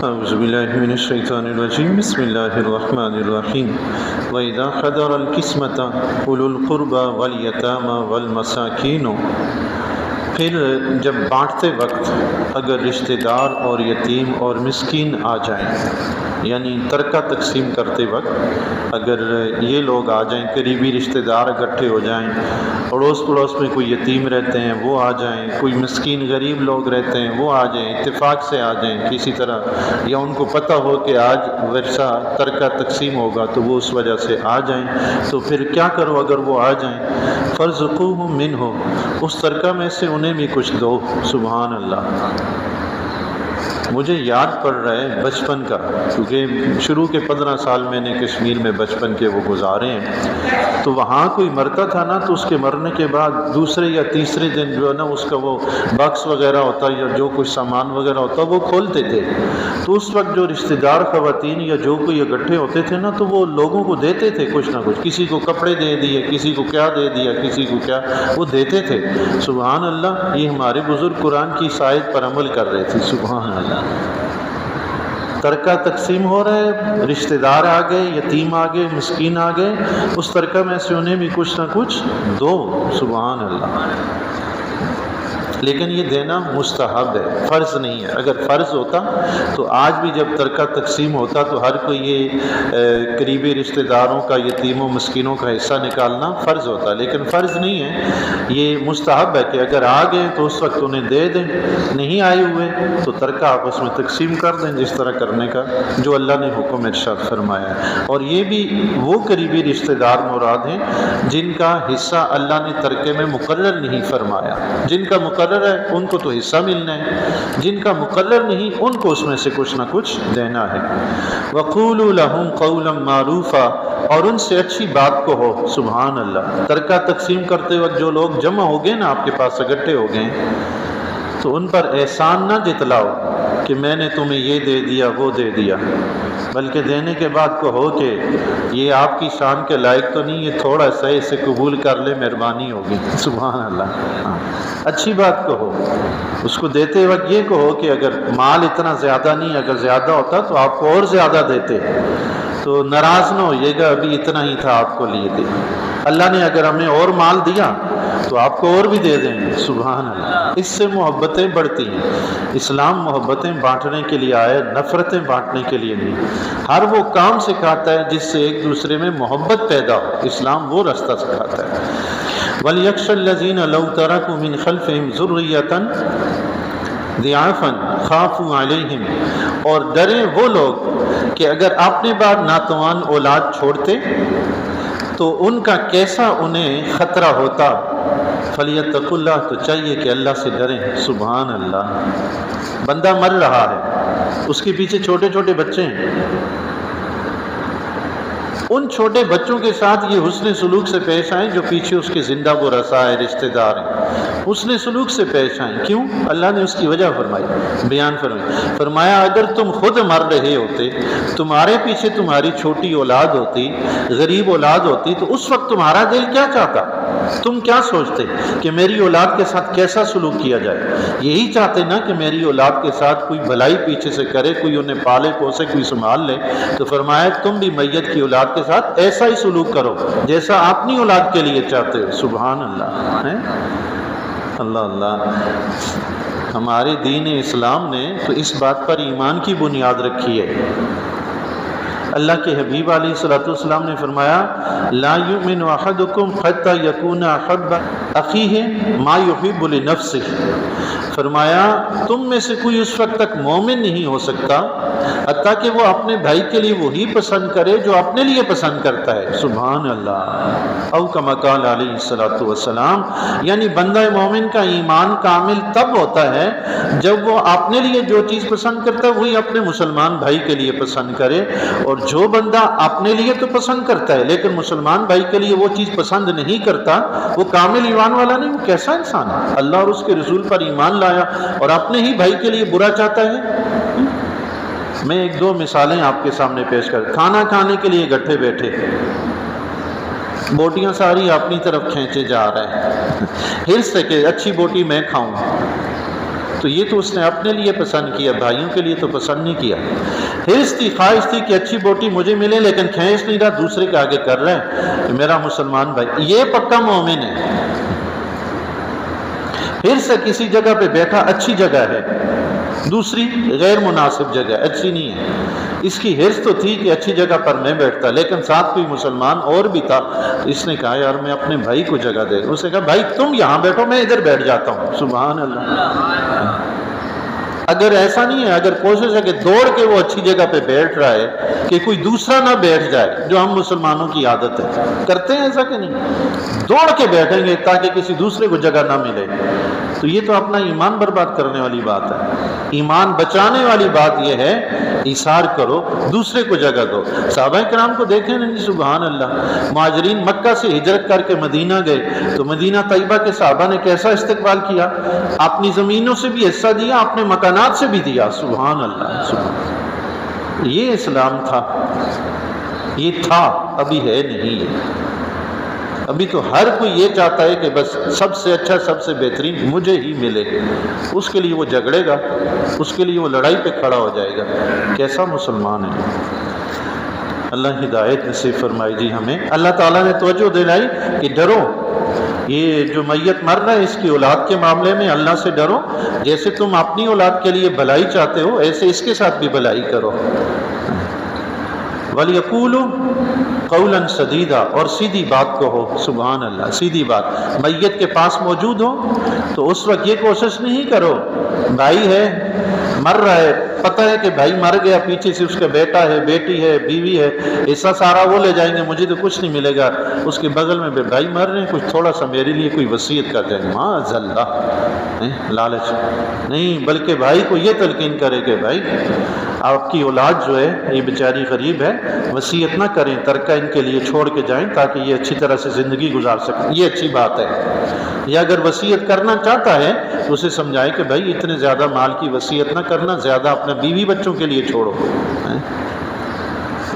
اعوذ باللہ من الشیطان الرجیم بسم اللہ الرحمن الرحیم وَإِذَا حَضَرَ الْقِسْمَةَ أُولُو الْقُرْبَى وَالْيَتَامَى وَالْمَسَاكِينُ، پھر جب بانٹتے وقت اگر رشتہ دار اور یتیم اور مسکین آ جائیں، یعنی ترکہ تقسیم کرتے وقت اگر یہ لوگ آ جائیں، قریبی رشتہ دار اکٹھے ہو جائیں، اڑوس پڑوس میں کوئی یتیم رہتے ہیں وہ آ جائیں، کوئی مسکین غریب لوگ رہتے ہیں وہ آ جائیں، اتفاق سے آ جائیں کسی طرح، یا ان کو پتہ ہو کہ آج ورثہ ترکہ تقسیم ہوگا تو وہ اس وجہ سے آ جائیں، تو پھر کیا کرو اگر وہ آ جائیں؟ فَارْزُقُوهُم مِّنْهُ، اس ترکہ میں سے انہیں بھی کچھ دو۔ سبحان اللہ۔ مجھے یاد پڑ رہا ہے بچپن کا، کیونکہ شروع کے 15 سال میں نے کشمیر میں بچپن کے وہ گزارے ہیں، تو وہاں کوئی مرتا تھا نا تو اس کے مرنے کے بعد دوسرے یا تیسرے دن جو ہے نا اس کا وہ باکس وغیرہ ہوتا یا جو کچھ سامان وغیرہ ہوتا وہ کھولتے تھے، تو اس وقت جو رشتہ دار خواتین یا جو کوئی اکٹھے ہوتے تھے نا تو وہ لوگوں کو دیتے تھے کچھ نہ کچھ، کسی کو کپڑے دے دیے، کسی کو کیا دے دیا، کسی کو کیا، وہ دیتے تھے۔ سبحان اللہ، یہ ہمارے بزرگ قرآن کی اس آیت پر عمل کر رہے تھے۔ سبحان اللہ۔ ترکہ تقسیم ہو رہا ہے، رشتہ دار آ گئے، یتیم آ گئے، مسکین آ گئے، اس ترکہ میں سے انہیں بھی کچھ نہ کچھ دو۔ سبحان اللہ۔ لیکن یہ دینا مستحب ہے، فرض نہیں ہے۔ اگر فرض ہوتا تو آج بھی جب ترکہ تقسیم ہوتا تو ہر کوئی یہ قریبی رشتہ داروں کا، یتیموں مسکینوں کا حصہ نکالنا فرض ہوتا، لیکن فرض نہیں ہے، یہ مستحب ہے کہ اگر آ گئے تو اس وقت انہیں دے دیں، نہیں آئے ہوئے تو ترکہ آپس میں تقسیم کر دیں، جس طرح کرنے کا جو اللہ نے حکم ارشاد فرمایا ہے۔ اور یہ بھی وہ قریبی رشتہ دار مراد ہیں جن کا حصہ اللہ نے ترکے میں مقرر نہیں فرمایا، جن کا مقرر ہے ان کو تو حصہ ملنا ہے، جن کا مقرر نہیں ان کو اس میں سے کچھ نہ کچھ دینا ہے۔ وَقُولُوا لَهُمْ قَوْلًا مَّعْرُوفًا، اور ان سے اچھی بات کو ہو۔ سبحان اللہ۔ ترکہ تقسیم کرتے وقت جو لوگ جمع ہو گئے نا آپ کے پاس اکٹھے ہو گئے تو ان پر احسان نہ جتلاؤ کہ میں نے تمہیں یہ دے دیا وہ دے دیا، بلکہ دینے کے بعد کہو کہ یہ آپ کی شان کے لائق تو نہیں، یہ تھوڑا سا اسے قبول کر لے، مہربانی ہوگی۔ سبحان اللہ۔ ہاں، اچھی بات کہو، اس کو دیتے وقت یہ کہو کہ اگر مال اتنا زیادہ نہیں، اگر زیادہ ہوتا تو آپ کو اور زیادہ دیتے، تو ناراض نہ ہوئیے گا، ابھی اتنا ہی تھا آپ کو لیے دے، اللہ نے اگر ہمیں اور مال دیا تو آپ کو اور بھی دے دیں گے۔ سبحان اللہ۔ اس سے محبتیں بڑھتی ہیں۔ اسلام محبتیں بانٹنے کے لیے آیا، نفرتیں بانٹنے کے لیے نہیں۔ ہر وہ کام سکھاتا ہے جس سے ایک دوسرے میں محبت پیدا ہو، اسلام وہ راستہ سکھاتا ہے۔ وَلْيَخْشَ الَّذِينَ لَوْ تَرَكُوا مِنْ خَلْفِهِمْ ذُرِّيَّةً ضِعَافًا خَافُوا عَلَيْهِمْ، اور ڈریں وہ لوگ کہ اگر اپنے بعد ناتوان اولاد چھوڑتے تو ان کا کیسا انہیں خطرہ ہوتا۔ فَلْيَتَّقُوا اللَّهَ، تو چاہیے کہ اللہ سے ڈریں۔ سبحان اللہ۔ بندہ مر رہا ہے، اس کے پیچھے چھوٹے چھوٹے بچے ہیں، ان چھوٹے بچوں کے ساتھ یہ حسن سلوک سے پیش آئیں جو پیچھے اس کے زندہ و رسائے رشتہ دار ہیں، حسن سلوک سے پیش آئیں۔ کیوں؟ اللہ نے اس کی وجہ فرمائی، بیان فرمائی، فرمایا اگر تم خود مر رہے ہوتے، تمہارے پیچھے تمہاری چھوٹی اولاد ہوتی، غریب اولاد ہوتی، تو اس وقت تمہارا دل کیا چاہتا؟ تم کیا سوچتے کہ میری اولاد کے ساتھ کیسا سلوک کیا جائے؟ یہی چاہتے نا کہ میری اولاد کے ساتھ کوئی بھلائی پیچھے سے کرے، کوئی انہیں پالے پوسے، کوئی سنبھال لے۔ تو فرمایا تم بھی میت کی اولاد کے ساتھ ایسا ہی سلوک کرو جیسا اپنی اولاد کے لیے چاہتے ہو۔ سبحان اللہ۔ اللہ اللہ۔ ہمارے دین اسلام نے تو اس بات پر ایمان کی بنیاد رکھی ہے۔ اللہ کے حبیب علیہ الصلوۃ والسلام نے فرمایا لا یؤمن احدکم حتی یکون احب اخیہ ما یحب لنفسہ، فرمایا تم میں سے کوئی اس وقت تک مومن نہیں ہو سکتا حتیٰ کہ وہ اپنے بھائی کے لیے وہی پسند کرے جو اپنے لیے پسند کرتا ہے۔ سبحان اللہ۔ او کما قال علیہ الصلوۃ والسلام، یعنی بندہ مومن کا ایمان کامل تب ہوتا ہے جب وہ اپنے لیے جو چیز پسند کرتا ہے وہی اپنے مسلمان بھائی کے لیے پسند کرے، اور جو بندہ اپنے لیے تو پسند کرتا ہے لیکن مسلمان بھائی کے لیے وہ چیز پسند نہیں کرتا، وہ کامل ایمان والا نہیں، وہ کیسا انسان ہے؟ اللہ اور اس کے رسول پر ایمان لایا اور اپنے ہی بھائی کے لیے برا چاہتا ہے۔ میں ایک دو مثالیں آپ کے سامنے پیش کر، کھانا کھانے کے لیے گٹھے بیٹھے، بوٹیاں ساری اپنی طرف کھینچے جا رہے ہیں، ہرس سے کہ اچھی بوٹی میں کھاؤں، تو یہ تو اس نے اپنے لیے پسند کیا، بھائیوں کے لیے تو پسند نہیں کیا۔ حرص تھی، خواہش تھی کہ اچھی بوٹی مجھے ملے، لیکن کھینچ نہیں رہا، دوسرے کے آگے کر رہا ہے کہ میرا مسلمان بھائی۔ یہ پکا مومن ہے۔ حرص ہے کسی جگہ پہ بیٹھا، اچھی جگہ ہے، دوسری غیر مناسب جگہ، اچھی نہیں ہے۔ اس کی حرص تو تھی کہ اچھی جگہ پر میں بیٹھتا، لیکن ساتھ کوئی مسلمان اور بھی تھا، اس نے کہا یار میں اپنے بھائی کو جگہ دے۔ اس نے کہا بھائی تم یہاں بیٹھو، میں ادھر بیٹھ جاتا ہوں۔ سبحان اللہ۔ اگر ایسا نہیں ہے، اگر کوشش ہے کہ دوڑ کے وہ اچھی جگہ پہ بیٹھ رہا ہے کہ کوئی دوسرا نہ بیٹھ جائے، جو ہم مسلمانوں کی عادت ہے، کرتے ہیں ایسا کہ نہیں؟ دوڑ کے بیٹھیں گے تاکہ کسی دوسرے کو جگہ نہ ملے، تو یہ تو اپنا ایمان برباد کرنے والی بات ہے۔ ایمان بچانے والی بات یہ ہے ایثار کرو، دوسرے کو جگہ دو۔ صحابہ کرام کو دیکھیں نا جی، سبحان اللہ، مہاجرین مکہ سے ہجرت کر کے مدینہ گئے تو مدینہ طیبہ کے صحابہ نے کیسا استقبال کیا؟ اپنی زمینوں سے بھی حصہ دیا، اپنے مکانات سے بھی دیا۔ سبحان اللہ، سبحان اللہ۔ یہ اسلام تھا، یہ تھا، ابھی ہے نہیں ہے۔ ابھی تو ہر کوئی یہ چاہتا ہے کہ بس سب سے اچھا، سب سے بہترین مجھے ہی ملے، اس کے لیے وہ جھگڑے گا، اس کے لیے وہ لڑائی پہ کھڑا ہو جائے گا۔ کیسا مسلمان ہے؟ اللہ ہدایت نصیب فرمائے جی ہمیں۔ اللہ تعالیٰ نے توجہ دلائی کہ ڈرو، یہ جو میت مر رہا ہے اس کی اولاد کے معاملے میں اللہ سے ڈرو، جیسے تم اپنی اولاد کے لیے بھلائی چاہتے ہو ایسے اس کے ساتھ بھی بھلائی کرو۔ وَلْيَقُولُوا قَوْلًا سَدِيدًا، اور سیدھی بات کہو۔ سبحان اللہ، سیدھی بات۔ میت کے پاس موجود ہو تو اس وقت یہ کوشش نہیں کرو، بھائی ہے مر رہا ہے، پتہ ہے کہ بھائی مر گیا، پیچھے سے اس کا بیٹا ہے، بیٹی ہے، بیوی ہے، حصہ سارا وہ لے جائیں گے، مجھے تو کچھ نہیں ملے گا۔ اس کے بغل میں بھائی مر رہے ہیں، کچھ تھوڑا سا میرے لیے کوئی وصیت کر جائیں گے، معاذ اللہ، لالچ نہیں، بلکہ بھائی کو یہ تلقین کرے کہ بھائی آپ کی اولاد جو ہے یہ بیچاری غریب ہے، وصیت نہ کریں، ترکہ ان کے لیے چھوڑ کے جائیں تاکہ یہ اچھی طرح سے زندگی گزار سکیں، یہ اچھی بات ہے۔ یا اگر وصیت کرنا چاہتا ہے تو اسے سمجھائے کہ بھائی اتنے زیادہ مال کی وصیت نہ کرنا، زیادہ اپنے بیوی بچوں کے لیے چھوڑو۔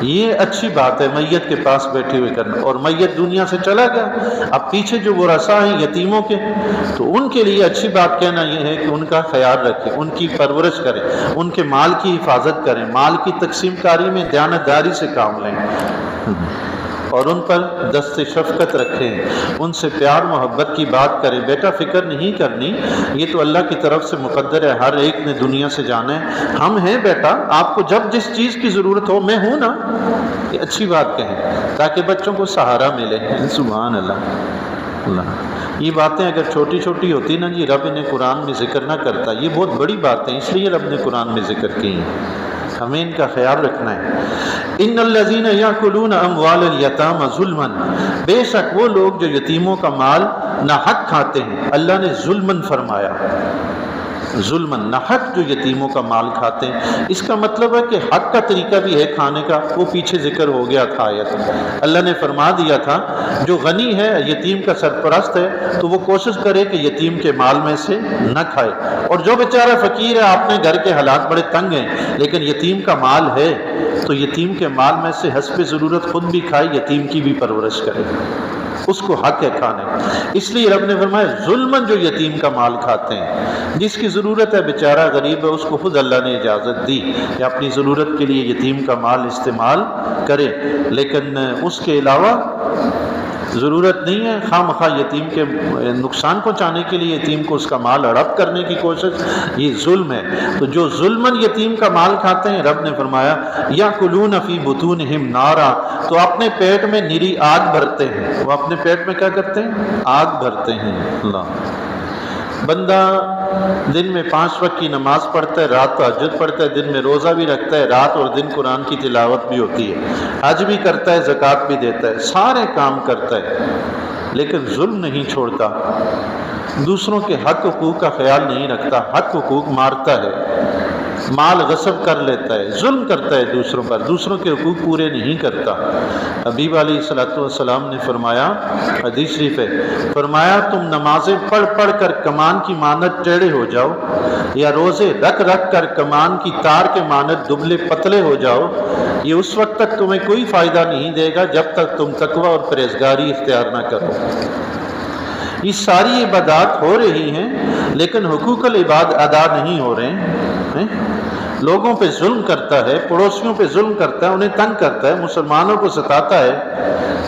یہ اچھی بات ہے میت کے پاس بیٹھے ہوئے کرنا۔ اور میت دنیا سے چلا گیا، اب پیچھے جو ورثاء ہیں یتیموں کے، تو ان کے لیے اچھی بات کہنا یہ ہے کہ ان کا خیال رکھیں، ان کی پرورش کریں، ان کے مال کی حفاظت کریں، مال کی تقسیم کاری میں دیانتداری سے کام لیں، اور ان پر دست شفقت رکھیں، ان سے پیار محبت کی بات کریں۔ بیٹا فکر نہیں کرنی، یہ تو اللہ کی طرف سے مقدر ہے، ہر ایک نے دنیا سے جانا ہے، ہم ہیں بیٹا، آپ کو جب جس چیز کی ضرورت ہو میں ہوں نا، یہ اچھی بات کہیں تاکہ بچوں کو سہارا ملے۔ سبحان اللہ۔ اللہ، یہ باتیں اگر چھوٹی چھوٹی ہوتی نا جی، رب انہیں قرآن میں ذکر نہ کرتا، یہ بہت بڑی باتیں اس لیے رب نے قرآن میں ذکر کی ہیں، ہمیں ان کا خیال رکھنا ہے۔ ان الذین یاکلون اموال الیتامی ظلما، بے شک وہ لوگ جو یتیموں کا مال ناحق کھاتے ہیں، اللہ نے ظلمن فرمایا، ظلمن ناحق جو یتیموں کا مال کھاتے ہیں، اس کا مطلب ہے کہ حق کا طریقہ بھی ہے کھانے کا، وہ پیچھے ذکر ہو گیا تھا آیت۔ اللہ نے فرما دیا تھا جو غنی ہے، یتیم کا سرپرست ہے، تو وہ کوشش کرے کہ یتیم کے مال میں سے نہ کھائے، اور جو بیچارہ فقیر ہے، اپنے گھر کے حالات بڑے تنگ ہیں لیکن یتیم کا مال ہے، تو یتیم کے مال میں سے حسب ضرورت خود بھی کھائے، یتیم کی بھی پرورش کرے، اس کو حق ہے کھانے۔ اس لیے رب نے فرمایا ظلمن جو یتیم کا مال کھاتے ہیں، جس کی ضرورت ہے بیچارہ غریب ہے، اس کو خود اللہ نے اجازت دی کہ اپنی ضرورت کے لیے یتیم کا مال استعمال کرے، لیکن اس کے علاوہ ضرورت نہیں ہے خواہ مخواہ یتیم کے نقصان پہنچانے کے لیے یتیم کو اس کا مال ہڑپ کرنے کی کوشش، یہ ظلم ہے۔ تو جو ظلمن یتیم کا مال کھاتے ہیں، رب نے فرمایا یاکلون فی بطونہم نارا، تو اپنے پیٹ میں نری آگ بھرتے ہیں۔ وہ اپنے پیٹ میں کیا کرتے ہیں؟ آگ بھرتے ہیں۔ اللہ، بندہ دن میں 5 وقت کی نماز پڑھتا ہے، رات تہجد پڑھتا ہے، دن میں روزہ بھی رکھتا ہے، رات اور دن قرآن کی تلاوت بھی ہوتی ہے، حج بھی کرتا ہے، زکوٰۃ بھی دیتا ہے، سارے کام کرتا ہے، لیکن ظلم نہیں چھوڑتا، دوسروں کے حق حقوق کا خیال نہیں رکھتا، حق حقوق مارتا ہے، مال غصب کر لیتا ہے، ظلم کرتا ہے دوسروں پر، دوسروں کے حقوق پورے نہیں کرتا۔ حبیب علیہ السلام نے فرمایا، حدیث شریف ہے، فرمایا تم نمازیں پڑھ پڑھ کر کمان کی مانند ٹیڑھے ہو جاؤ، یا روزے رکھ رکھ کر کمان کی تار کے مانند دبلے پتلے ہو جاؤ، یہ اس وقت تک تمہیں کوئی فائدہ نہیں دے گا جب تک تم تقوی اور پرہیزگاری اختیار نہ کرو۔ یہ ساری عبادات ہو رہی ہیں لیکن حقوق العباد ادا نہیں ہو رہے ہیں۔ لوگوں پہ ظلم کرتا ہے، پڑوسیوں پہ ظلم کرتا ہے، انہیں تنگ کرتا ہے، مسلمانوں کو ستاتا ہے،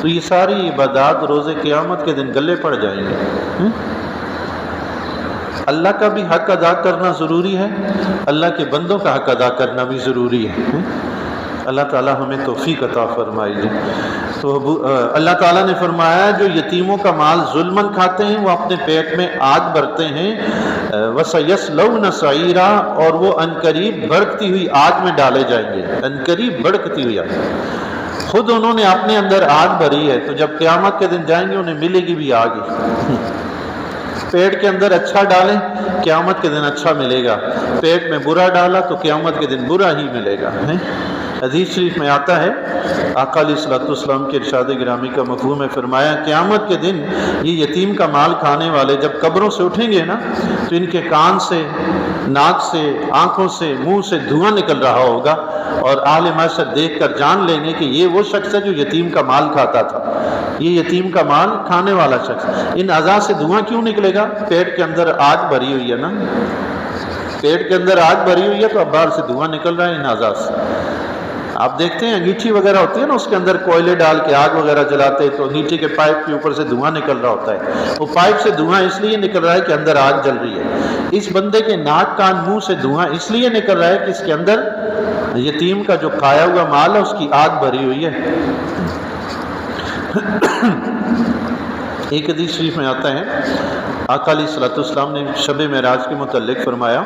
تو یہ ساری عبادات روز قیامت کے دن گلے پڑ جائیں گے۔ اللہ کا بھی حق ادا کرنا ضروری ہے، اللہ کے بندوں کا حق ادا کرنا بھی ضروری ہے۔ اللہ تعالیٰ ہمیں توفیق عطا فرمائے۔ تو اللہ تعالیٰ نے فرمایا جو یتیموں کا مال ظلماً کھاتے ہیں وہ اپنے پیٹ میں آگ بھرتے ہیں، وَسَيَصْلَوْنَ سَعِيرًا، اور وہ عنقریب بھڑکتی ہوئی آگ میں ڈالے جائیں گے، عنقریب بھڑکتی ہوئی آگ۔ خود انہوں نے اپنے اندر آگ بھری ہے، تو جب قیامت کے دن جائیں گے انہیں ملے گی بھی آگ ہی۔ پیٹ کے اندر اچھا ڈالیں، قیامت کے دن اچھا ملے گا، پیٹ میں برا ڈالا تو قیامت کے دن برا ہی ملے گا۔ حدیث شریف میں آتا ہے، آقا علیہ الصلوۃ والسلام کے ارشاد گرامی کا مفہوم ہے، فرمایا قیامت کے دن یہ یتیم کا مال کھانے والے جب قبروں سے اٹھیں گے نا تو ان کے کان سے، ناک سے، آنکھوں سے، منہ سے دھواں نکل رہا ہوگا، اور اہل محشر دیکھ کر جان لیں گے کہ یہ وہ شخص ہے جو یتیم کا مال کھاتا تھا، یہ یتیم کا مال کھانے والا شخص۔ ان اعضاء سے دھواں کیوں نکلے گا؟ پیٹ کے اندر آگ بھری ہوئی ہے نا، پیٹ کے اندر آگ بھری ہوئی ہے تو اب باہر سے دھواں نکل رہا ہے ان اعضاء سے۔ آپ دیکھتے ہیں انگیٹھی وغیرہ ہوتی ہے نا، اس کے اندر کوئلے ڈال کے آگ وغیرہ جلاتے تو انگیٹھی کے پائپ کے اوپر سے دھواں نکل رہا ہوتا ہے، وہ پائپ سے دھواں اس لیے نکل رہا ہے کہ اندر آگ جل رہی ہے۔ اس بندے کے ناک کان منہ سے دھواں اس لیے نکل رہا ہے کہ اس کے اندر یتیم کا جو کھایا ہوا مال ہے اس کی آگ بھری ہوئی ہے۔ ایک حدیث شریف میں آتا ہے، آقا علیہ الصلوۃ والسلام نے شب معراج کے متعلق فرمایا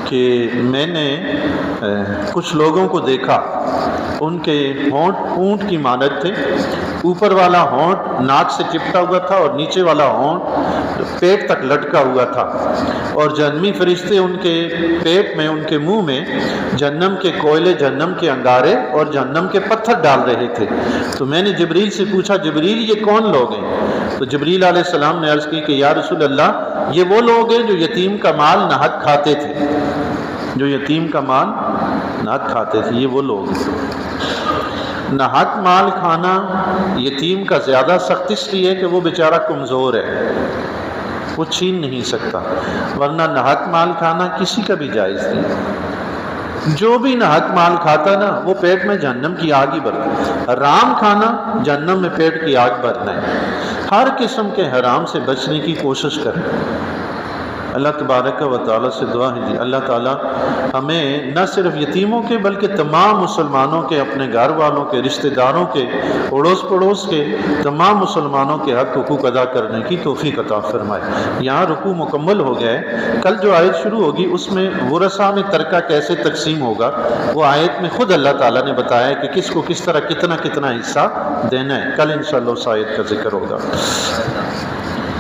کہ میں نے کچھ لوگوں کو دیکھا، ان کے ہونٹ اونٹ کی مانند تھے، اوپر والا ہونٹ ناک سے چپٹا ہوا تھا اور نیچے والا ہونٹ پیٹ تک لٹکا ہوا تھا، اور جہنمی فرشتے ان کے پیٹ میں، ان کے منہ میں جہنم کے کوئلے، جہنم کے انگارے اور جہنم کے پتھر ڈال رہے تھے۔ تو میں نے جبریل سے پوچھا، جبریل یہ کون لوگ ہیں؟ تو جبریل علیہ السلام نے عرض کی کہ یا رسول اللہ یہ وہ لوگ ہیں جو یتیم کا مال ناحق کھاتے تھے، جو یتیم کا مال ناحق کھاتے تھے، یہ وہ لوگ ہیں۔ ناحق مال کھانا یتیم کا زیادہ سخت اس لیے کہ وہ بیچارہ کمزور ہے، وہ چھین نہیں سکتا، ورنہ ناحق مال کھانا کسی کا بھی جائز نہیں۔ جو بھی ناحق مال کھاتا نا وہ پیٹ میں جہنم کی آگ ہی بھرتا ہے۔ حرام کھانا جہنم میں پیٹ کی آگ بھرنا ہے۔ ہر قسم کے حرام سے بچنے کی کوشش کریں۔ اللہ تبارک و تعالیٰ سے دعا ہے جی اللہ تعالیٰ ہمیں نہ صرف یتیموں کے بلکہ تمام مسلمانوں کے، اپنے گھر والوں کے، رشتہ داروں کے، اڑوس پڑوس کے تمام مسلمانوں کے حق حقوق ادا کرنے کی توفیق عطا فرمائے۔ یہاں رکوع مکمل ہو گیا ہے، کل جو آیت شروع ہوگی اس میں ورثہ میں ترکہ کیسے تقسیم ہوگا وہ آیت میں خود اللہ تعالیٰ نے بتایا کہ کس کو کس طرح کتنا کتنا حصہ دینا ہے۔ کل انشاءاللہ اس آیت کا ذکر ہوگا۔